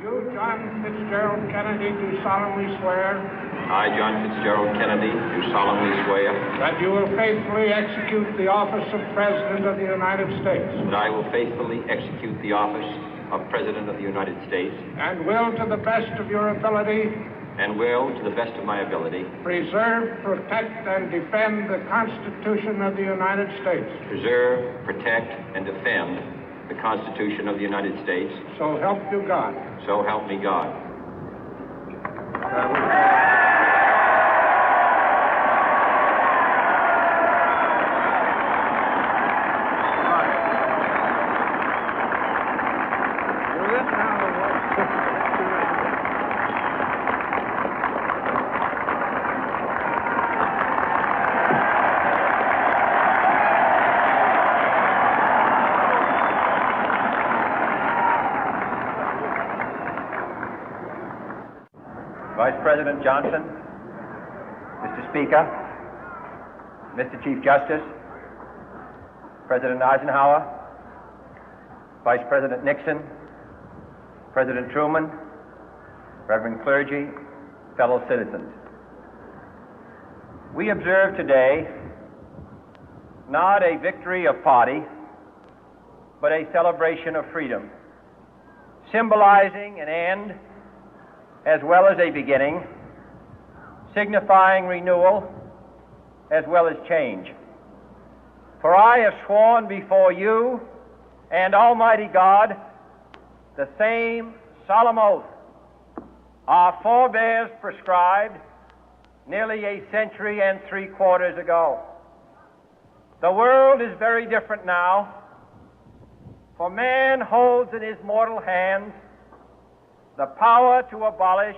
You, John Fitzgerald Kennedy, do solemnly swear. I, John Fitzgerald Kennedy, do solemnly swear. That you will faithfully execute the office of President of the United States. That I will faithfully execute the office of President of the United States. And will, to the best of your ability. And will, to the best of my ability. Preserve, protect, and defend the Constitution of the United States. Preserve, protect, and defend the Constitution of the United States. So help you God. So help me God. Vice President Johnson, Mr. Speaker, Mr. Chief Justice, President Eisenhower, Vice President Nixon, President Truman, Reverend clergy, fellow citizens. We observe today not a victory of party, but a celebration of freedom, symbolizing an end as well as a beginning, signifying renewal as well as change. For I have sworn before you and Almighty God the same solemn oath our forebears prescribed nearly a century and 3/4 ago. The world is very different now, for man holds in his mortal hands the power to abolish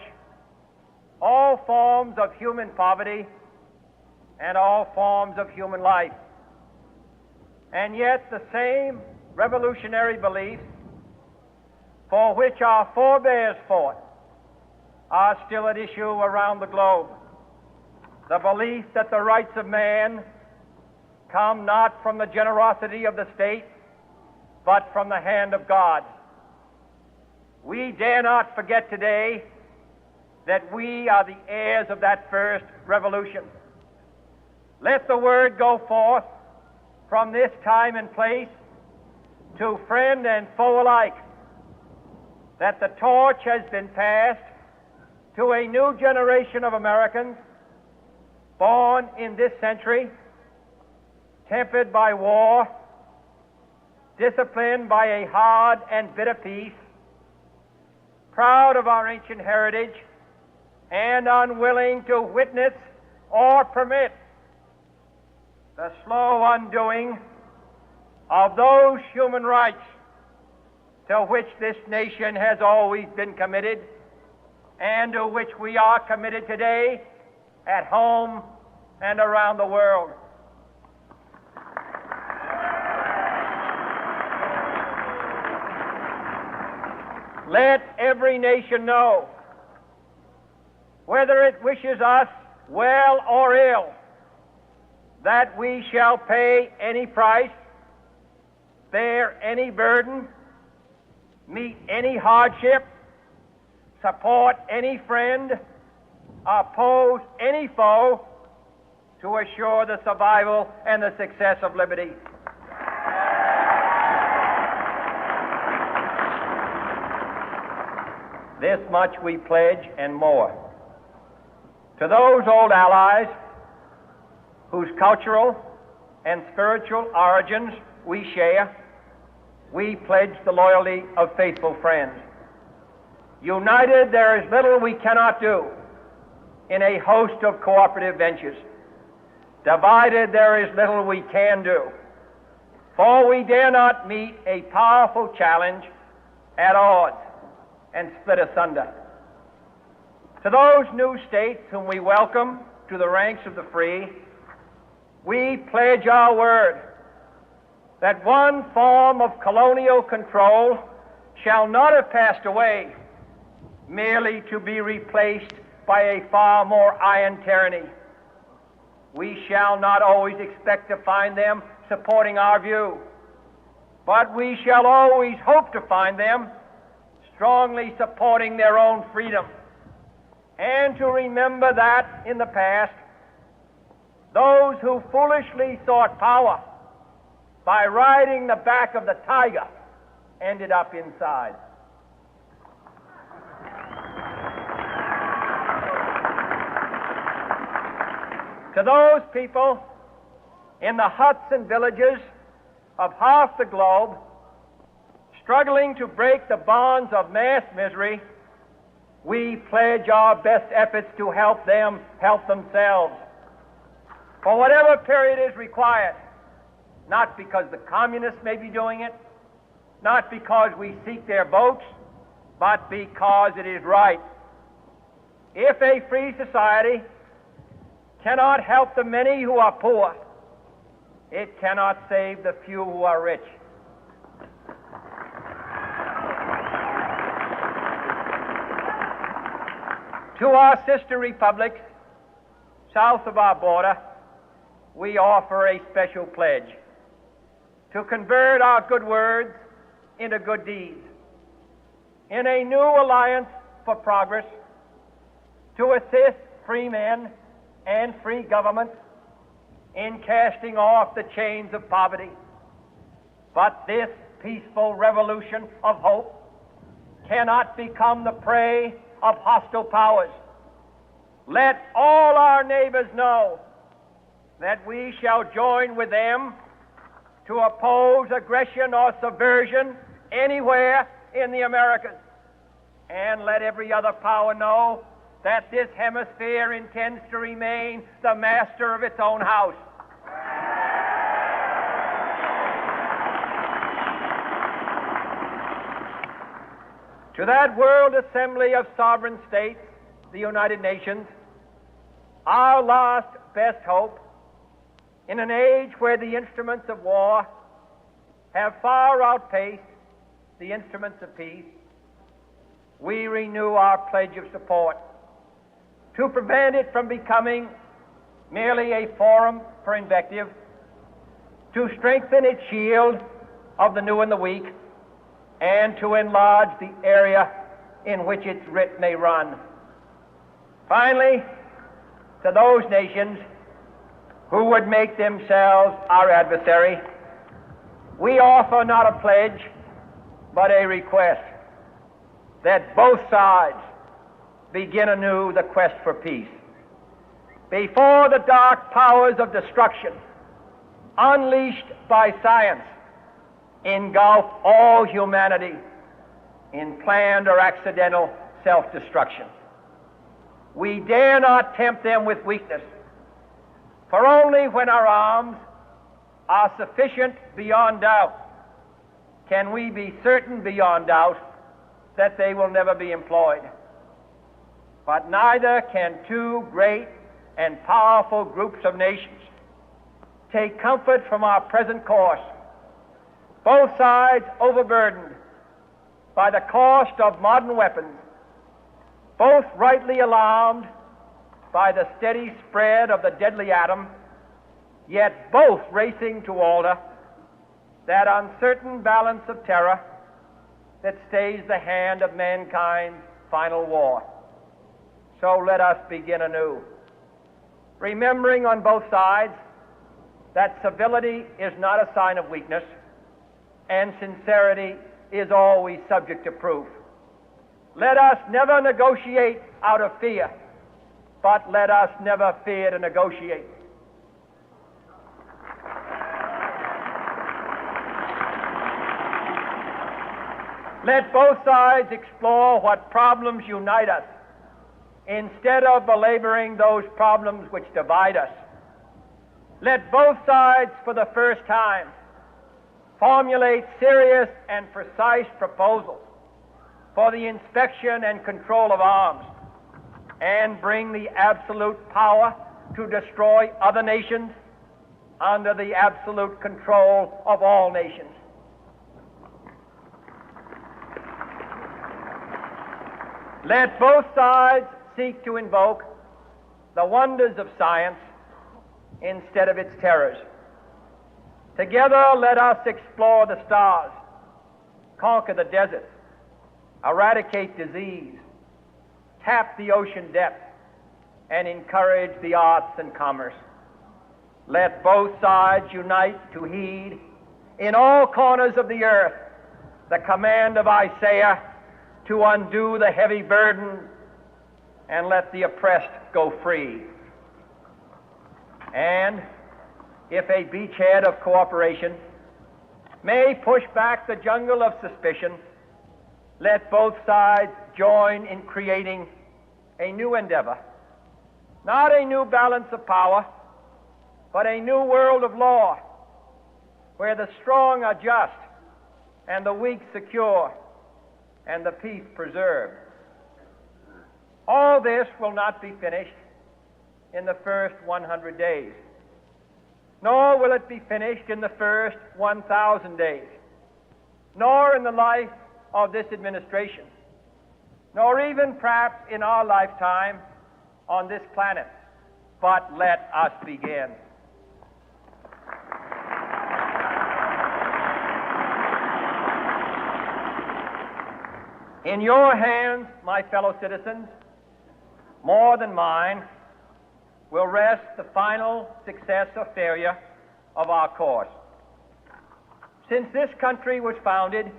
all forms of human poverty and all forms of human life. And yet the same revolutionary beliefs for which our forebears fought are still at issue around the globe. The belief that the rights of man come not from the generosity of the state, but from the hand of God. We dare not forget today that we are the heirs of that first revolution. Let the word go forth from this time and place to friend and foe alike that the torch has been passed to a new generation of Americans born in this century, tempered by war, disciplined by a hard and bitter peace, proud of our ancient heritage, and unwilling to witness or permit the slow undoing of those human rights to which this nation has always been committed and to which we are committed today at home and around the world. Let every nation know, whether it wishes us well or ill, that we shall pay any price, bear any burden, meet any hardship, support any friend, oppose any foe to assure the survival and the success of liberty. This much we pledge and more. To those old allies whose cultural and spiritual origins we share, we pledge the loyalty of faithful friends. United, there is little we cannot do in a host of cooperative ventures. Divided, there is little we can do, for we dare not meet a powerful challenge at odds and split asunder. To those new states whom we welcome to the ranks of the free, we pledge our word that one form of colonial control shall not have passed away merely to be replaced by a far more iron tyranny. We shall not always expect to find them supporting our view, but we shall always hope to find them strongly supporting their own freedom, and to remember that in the past, those who foolishly sought power by riding the back of the tiger ended up inside. To those people in the huts and villages of half the globe struggling to break the bonds of mass misery, we pledge our best efforts to help them help themselves for whatever period is required, not because the communists may be doing it, not because we seek their votes, but because it is right. If a free society cannot help the many who are poor, it cannot save the few who are rich. To our sister republics south of our border, we offer a special pledge to convert our good words into good deeds, in a new alliance for progress, to assist free men and free governments in casting off the chains of poverty. But this peaceful revolution of hope cannot become the prey of hostile powers. Let all our neighbors know that we shall join with them to oppose aggression or subversion anywhere in the Americas. And let every other power know that this hemisphere intends to remain the master of its own house. To that world assembly of sovereign states, the United Nations, our last best hope, in an age where the instruments of war have far outpaced the instruments of peace, we renew our pledge of support to prevent it from becoming merely a forum for invective, to strengthen its shield of the new and the weak, and to enlarge the area in which its writ may run. Finally, to those nations who would make themselves our adversary, we offer not a pledge, but a request that both sides begin anew the quest for peace. Before the dark powers of destruction, unleashed by science, engulf all humanity in planned or accidental self-destruction, we dare not tempt them with weakness, for only when our arms are sufficient beyond doubt can we be certain beyond doubt that they will never be employed. But neither can two great and powerful groups of nations take comfort from our present course, both sides overburdened by the cost of modern weapons, both rightly alarmed by the steady spread of the deadly atom, yet both racing to alter that uncertain balance of terror that stays the hand of mankind's final war. So let us begin anew, remembering on both sides that civility is not a sign of weakness, and sincerity is always subject to proof. Let us never negotiate out of fear, but let us never fear to negotiate. Let both sides explore what problems unite us, instead of belaboring those problems which divide us. Let both sides, for the first time, formulate serious and precise proposals for the inspection and control of arms, and bring the absolute power to destroy other nations under the absolute control of all nations. Let both sides seek to invoke the wonders of science instead of its terrors. Together, let us explore the stars, conquer the deserts, eradicate disease, tap the ocean depth, and encourage the arts and commerce. Let both sides unite to heed in all corners of the earth the command of Isaiah to undo the heavy burden and let the oppressed go free. And if a beachhead of cooperation may push back the jungle of suspicion, let both sides join in creating a new endeavor, not a new balance of power, but a new world of law, where the strong are just and the weak secure and the peace preserved. All this will not be finished in the first 100 days, nor will it be finished in the first 1,000 days, nor in the life of this administration, nor even perhaps in our lifetime on this planet. But let us begin. In your hands, my fellow citizens, more than mine, will rest the final success or failure of our course. Since this country was founded,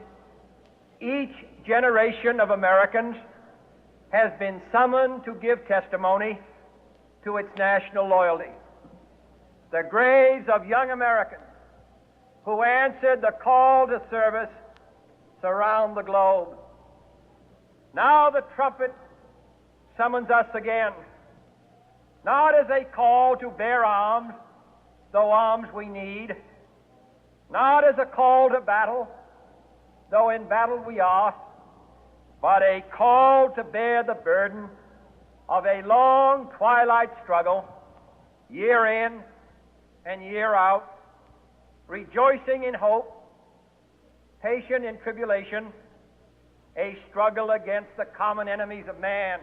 each generation of Americans has been summoned to give testimony to its national loyalty. The graves of young Americans who answered the call to service surround the globe. Now the trumpet summons us again, not as a call to bear arms, though arms we need, not as a call to battle, though in battle we are, but a call to bear the burden of a long twilight struggle, year in and year out, rejoicing in hope, patient in tribulation, a struggle against the common enemies of man,